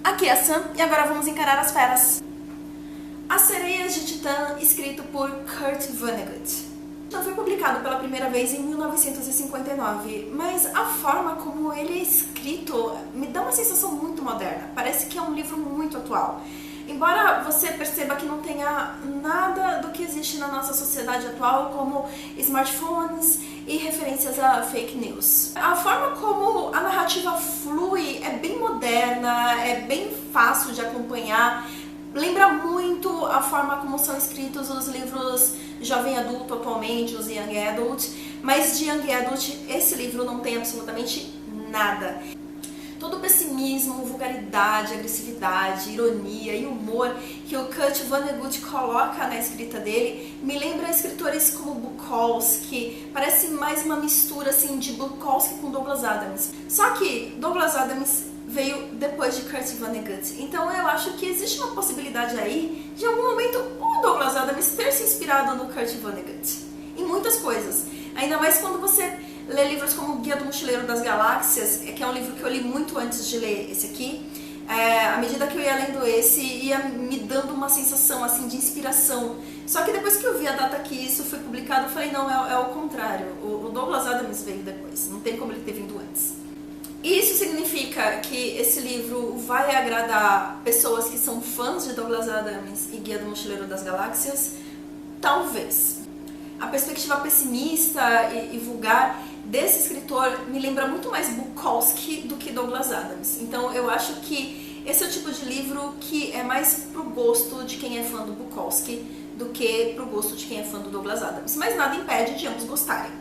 Aqui é a Sam e agora vamos encarar as feras. As Sereias de Titã, escrito por Kurt Vonnegut. Não foi publicado pela primeira vez em 1959, mas a forma como ele é escrito me dá uma sensação muito moderna. Parece que é um livro muito atual. Embora você perceba que não tenha nada do que existe na nossa sociedade atual, como smartphones e referências a fake news. A forma como a narrativa flui é bem moderna, é bem fácil de acompanhar. Lembra muito a forma como são escritos os livros jovem adulto atualmente, os young adult, mas de young adult esse livro não tem absolutamente nada. Todo o pessimismo, vulgaridade, agressividade, ironia e humor que o Kurt Vonnegut coloca na escrita dele me lembra escritores como Bukowski, parece mais uma mistura assim de Bukowski com Douglas Adams. Só que Douglas Adams veio depois de Kurt Vonnegut, então eu acho que existe uma possibilidade aí de em algum momento o Douglas Adams ter se inspirado no Kurt Vonnegut em muitas coisas, ainda mais quando você lê livros como Guia do Mochileiro das Galáxias, que é um livro que eu li muito antes de ler esse aqui. À medida que eu ia lendo esse, ia me dando uma sensação assim de inspiração. Só que depois que eu vi a data que isso foi publicado, eu falei, não, é o contrário. O Douglas Adams veio depois, não tem como ele ter vindo antes. E isso significa que esse livro vai agradar pessoas que são fãs de Douglas Adams e Guia do Mochileiro das Galáxias? Talvez. A perspectiva pessimista e vulgar desse escritor me lembra muito mais Bukowski do que Douglas Adams. Então eu acho que esse é o tipo de livro que é mais pro gosto de quem é fã do Bukowski do que pro gosto de quem é fã do Douglas Adams. Mas nada impede de ambos gostarem.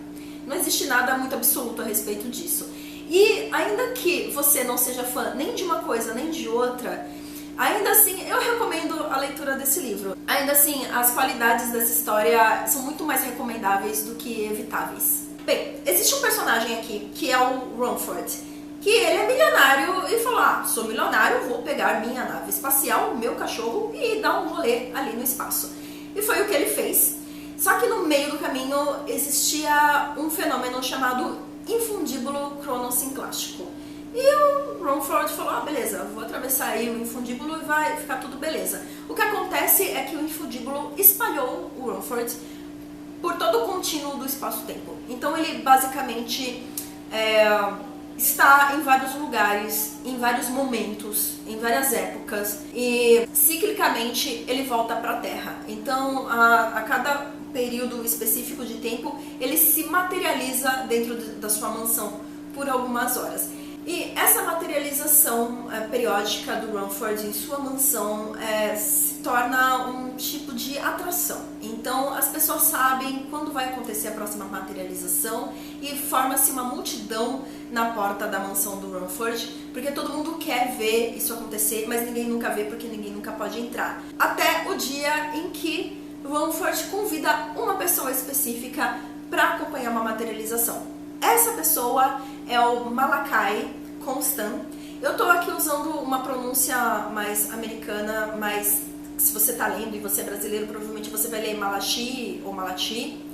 Não existe nada muito absoluto a respeito disso. E ainda que você não seja fã nem de uma coisa nem de outra, ainda assim eu recomendo a leitura desse livro. Ainda assim, as qualidades dessa história são muito mais recomendáveis do que evitáveis. Bem, existe um personagem aqui, que é o Rumford, que ele é milionário e falou, sou milionário, vou pegar minha nave espacial, meu cachorro e dar um rolê ali no espaço. E foi o que ele fez. Só que no meio do caminho existia um fenômeno chamado infundíbulo cronossinclástico. E o Rumford falou, beleza, vou atravessar aí o infundíbulo e vai ficar tudo beleza. O que acontece é que o infundíbulo espalhou o Rumford por todo o contínuo do espaço-tempo. Então ele basicamente está em vários lugares, em vários momentos, em várias épocas, e ciclicamente ele volta para a Terra. Então a cada período específico de tempo ele se materializa dentro da sua mansão por algumas horas. E essa materialização periódica do Rumford em sua mansão se torna um tipo de atração. Então as pessoas sabem quando vai acontecer a próxima materialização e forma-se uma multidão na porta da mansão do Rumford, porque todo mundo quer ver isso acontecer, mas ninguém nunca vê porque ninguém nunca pode entrar. Até o dia em que Rumford convida uma pessoa específica para acompanhar uma materialização. Essa pessoa é o Malachi Constant. Eu tô aqui usando uma pronúncia mais americana, mas se você tá lendo e você é brasileiro, provavelmente você vai ler Malachi ou Malachi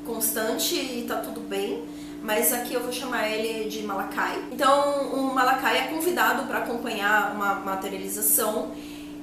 Constante e tá tudo bem. Mas aqui eu vou chamar ele de Malachi. Então o Malachi é convidado para acompanhar uma materialização.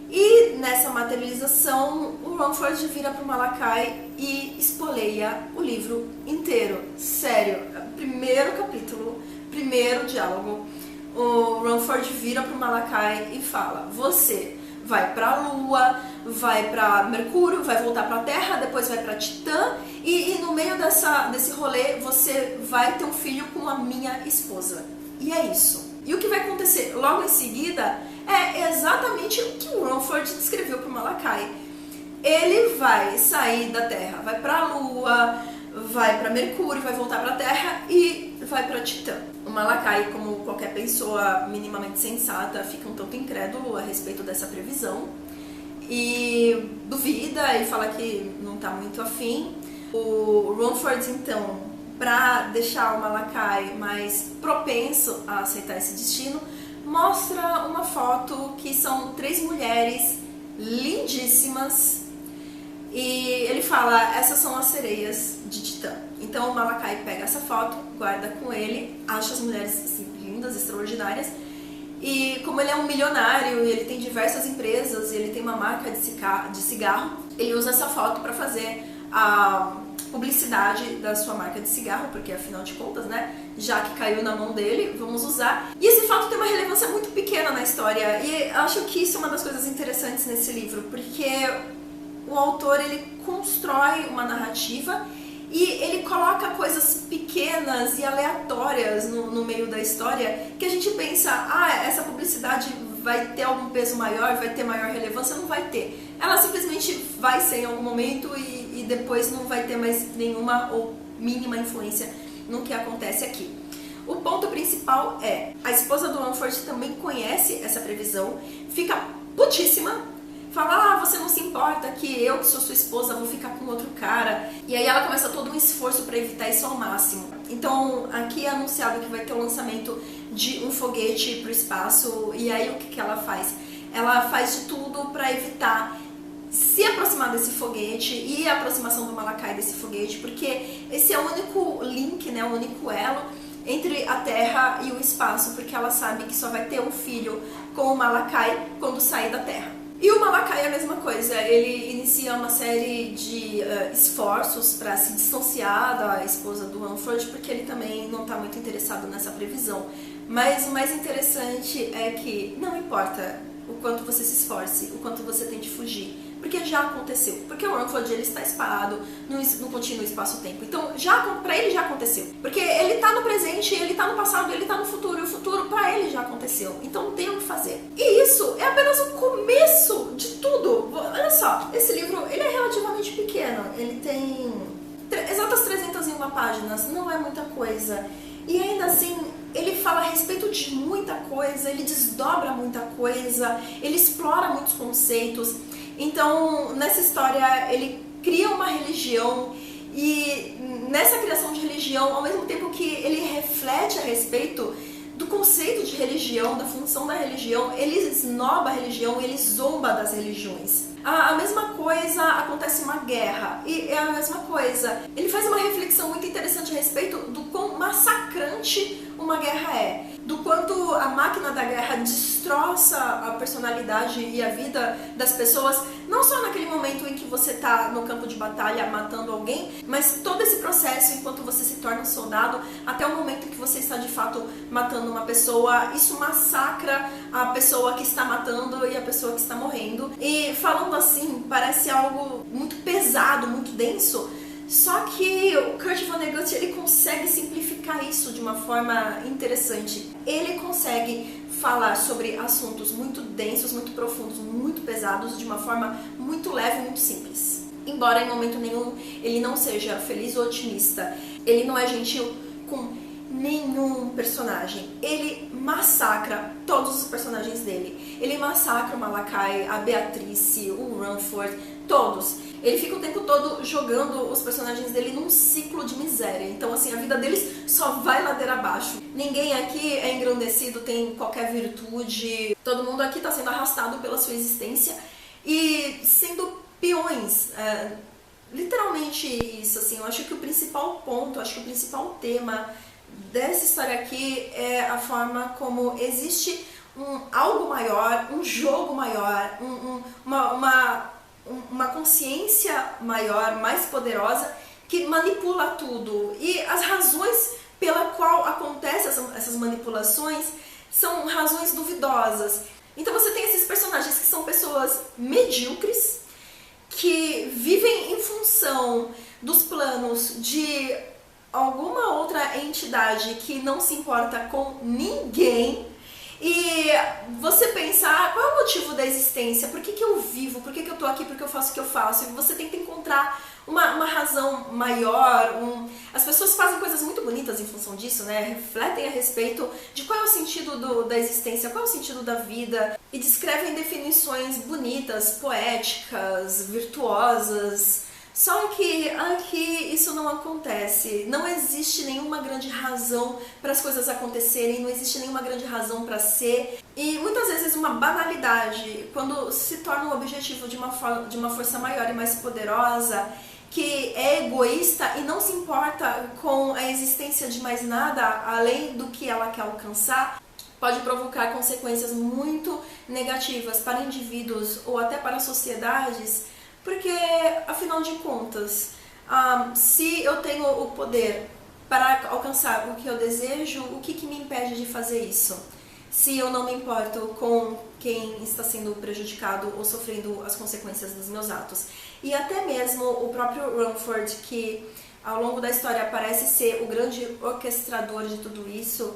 E nessa materialização, o Rumford vira pro Malachi e espoleia o livro inteiro. Sério, primeiro capítulo, primeiro diálogo, o Rumford vira pro Malachi e fala, você vai pra Lua, vai pra Mercúrio, vai voltar pra Terra, depois vai pra Titã e no meio desse rolê você vai ter um filho com a minha esposa. E é isso. E o que vai acontecer logo em seguida é exatamente o que o Rumford descreveu para o Malachi. Ele vai sair da Terra, vai para a Lua, vai para Mercúrio, vai voltar para a Terra e vai para Titã. O Malachi, como qualquer pessoa minimamente sensata, fica um tanto incrédulo a respeito dessa previsão e duvida e fala que não está muito afim. O Rumford, então, para deixar o Malachi mais propenso a aceitar esse destino, mostra uma foto que são 3 mulheres lindíssimas e ele fala, essas são as sereias de Titã. Então o Malachi pega essa foto, guarda com ele, acha as mulheres assim, lindas, extraordinárias E como ele é um milionário e ele tem diversas empresas, e ele tem uma marca de cigarro, ele usa essa foto para fazer a publicidade da sua marca de cigarro, porque afinal de contas, né, já que caiu na mão dele, vamos usar. E esse fato tem uma relevância muito pequena na história, e acho que isso é uma das coisas interessantes nesse livro, porque o autor, ele constrói uma narrativa e ele coloca coisas pequenas e aleatórias no meio da história que a gente pensa, essa publicidade vai ter algum peso maior, vai ter maior relevância. Não vai ter. Ela simplesmente vai ser em algum momento e depois não vai ter mais nenhuma ou mínima influência no que acontece aqui. O ponto principal é, a esposa do Mumford também conhece essa previsão, fica putíssima, fala, você não se importa que eu, que sou sua esposa, vou ficar com outro cara. E aí ela começa todo um esforço para evitar isso ao máximo. Então, aqui é anunciado que vai ter o lançamento de um foguete para o espaço. E aí o que ela faz? Ela faz de tudo para evitar se aproximar desse foguete e a aproximação do Malakai desse foguete, porque esse é o único link, né, o único elo entre a Terra e o espaço, porque ela sabe que só vai ter um filho com o Malakai quando sair da Terra. E o Malakai é a mesma coisa, ele inicia uma série de esforços para se distanciar da esposa do Mumford, porque ele também não está muito interessado nessa previsão. Mas o mais interessante é que não importa o quanto você se esforce, o quanto você tente fugir, porque já aconteceu. Porque o Mumford, ele está espalhado no contínuo espaço-tempo. Então, para ele já aconteceu. Porque ele está no presente, ele está no passado, ele está no futuro. E o futuro, para ele, já aconteceu. Então, não tem o que fazer. E isso é apenas o começo de tudo. Olha só, esse livro, ele é relativamente pequeno. Ele tem exatas 301 páginas. Não é muita coisa. E ainda assim, ele fala a respeito de muita coisa, ele desdobra muita coisa, ele explora muitos conceitos. Então, nessa história, ele cria uma religião e nessa criação de religião, ao mesmo tempo que ele reflete a respeito do conceito de religião, da função da religião, ele esnoba a religião, ele zomba das religiões. A mesma coisa acontece uma guerra, e é a mesma coisa. Ele faz uma reflexão muito interessante a respeito do quão massacrante uma guerra é, do quanto a máquina da guerra destroça a personalidade e a vida das pessoas, não só naquele momento em que você está no campo de batalha matando alguém, mas todo esse processo enquanto você se torna um soldado, até o momento em que você está de fato matando uma pessoa. Isso massacra a pessoa que está matando e a pessoa que está morrendo. E falando assim, parece algo muito pesado, muito denso, só que o Kurt Vonnegut, ele consegue simplificar isso de uma forma interessante. Ele consegue falar sobre assuntos muito densos, muito profundos, muito pesados, de uma forma muito leve e muito simples. Embora em momento nenhum ele não seja feliz ou otimista, ele não é gentil com nenhum personagem. Ele massacra todos os personagens dele. Ele massacra o Malakai, a Beatrice, o Mumford, todos. Ele fica o tempo todo jogando os personagens dele num ciclo de miséria. Então, assim, a vida deles só vai ladeira abaixo. Ninguém aqui é engrandecido, tem qualquer virtude. Todo mundo aqui está sendo arrastado pela sua existência e sendo peões. Literalmente isso, assim. Eu acho que o principal ponto, acho que o principal tema dessa história aqui é a forma como existe algo maior, um jogo maior, uma consciência maior, mais poderosa, que manipula tudo. E as razões pela qual acontecem essas manipulações são razões duvidosas. Então você tem esses personagens que são pessoas medíocres, que vivem em função dos planos de alguma outra entidade que não se importa com ninguém. E você pensa, qual é o motivo da existência? Por que eu vivo? Por que eu tô aqui? Por que eu faço o que eu faço? E você tenta encontrar uma razão maior. As pessoas fazem coisas muito bonitas em função disso, né? Refletem a respeito de qual é o sentido da existência, qual é o sentido da vida. E descrevem definições bonitas, poéticas, virtuosas. Só que aqui isso não acontece, não existe nenhuma grande razão para as coisas acontecerem, não existe nenhuma grande razão para ser. E muitas vezes uma banalidade, quando se torna um objetivo de uma força maior e mais poderosa, que é egoísta e não se importa com a existência de mais nada além do que ela quer alcançar, pode provocar consequências muito negativas para indivíduos ou até para sociedades, porque, afinal de contas, se eu tenho o poder para alcançar o que eu desejo, o que me impede de fazer isso? Se eu não me importo com quem está sendo prejudicado ou sofrendo as consequências dos meus atos. E até mesmo o próprio Rumford, que ao longo da história parece ser o grande orquestrador de tudo isso,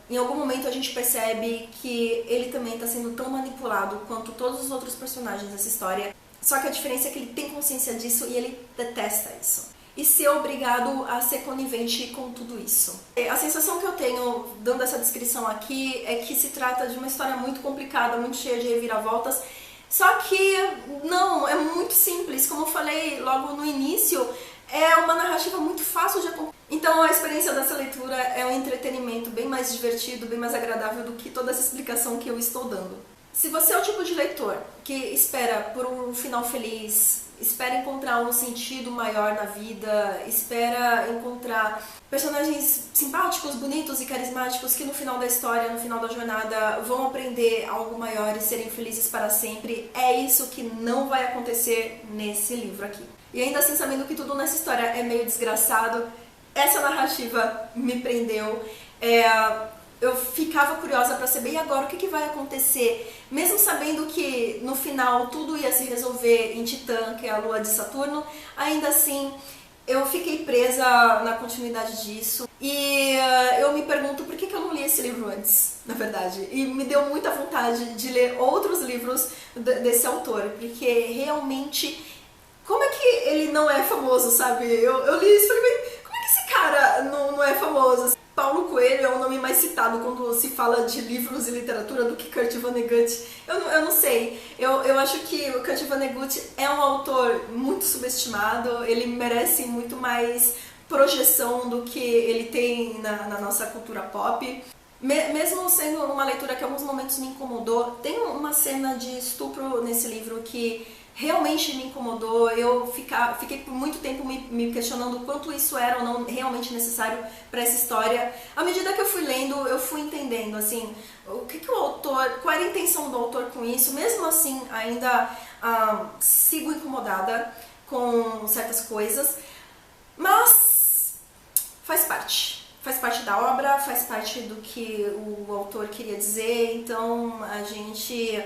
em algum momento a gente percebe que ele também está sendo tão manipulado quanto todos os outros personagens dessa história, só que a diferença é que ele tem consciência disso e ele detesta isso. E ser obrigado a ser conivente com tudo isso. A sensação que eu tenho, dando essa descrição aqui, é que se trata de uma história muito complicada, muito cheia de reviravoltas, só que não, é muito simples. Como eu falei logo no início, é uma narrativa muito fácil de acompanhar. Então a experiência dessa leitura é um entretenimento bem mais divertido, bem mais agradável do que toda essa explicação que eu estou dando. Se você é o tipo de leitor que espera por um final feliz, espera encontrar um sentido maior na vida, espera encontrar personagens simpáticos, bonitos e carismáticos que no final da história, no final da jornada, vão aprender algo maior e serem felizes para sempre, é isso que não vai acontecer nesse livro aqui. E ainda assim, sabendo que tudo nessa história é meio desgraçado, essa narrativa me prendeu. Eu ficava curiosa para saber, e agora o que vai acontecer? Mesmo sabendo que no final tudo ia se resolver em Titã, que é a lua de Saturno, ainda assim eu fiquei presa na continuidade disso. E eu me pergunto por que eu não li esse livro antes, na verdade. E me deu muita vontade de ler outros livros desse autor, porque realmente, como é que ele não é famoso, sabe? Eu li isso e falei, como é que esse cara não é famoso? Paulo Coelho é o nome mais citado quando se fala de livros e literatura do que Kurt Vonnegut. Eu não sei. Eu acho que o Kurt Vonnegut é um autor muito subestimado. Ele merece muito mais projeção do que ele tem na nossa cultura pop. Mesmo sendo uma leitura que em alguns momentos me incomodou, tem uma cena de estupro nesse livro que realmente me incomodou. Eu fiquei por muito tempo me questionando quanto isso era ou não realmente necessário para essa história. À medida que eu fui lendo, eu fui entendendo, assim, o que o autor, qual era a intenção do autor com isso. Mesmo assim, ainda sigo incomodada com certas coisas, mas faz parte. Faz parte da obra, faz parte do que o autor queria dizer, então a gente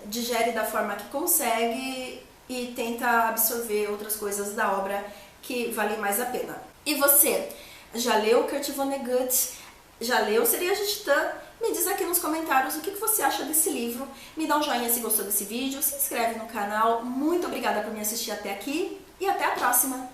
digere da forma que consegue e tenta absorver outras coisas da obra que valem mais a pena. E você, já leu Kurt Vonnegut? Já leu Sereias de Titã? Me diz aqui nos comentários o que você acha desse livro. Me dá um joinha se gostou desse vídeo, se inscreve no canal. Muito obrigada por me assistir até aqui e até a próxima!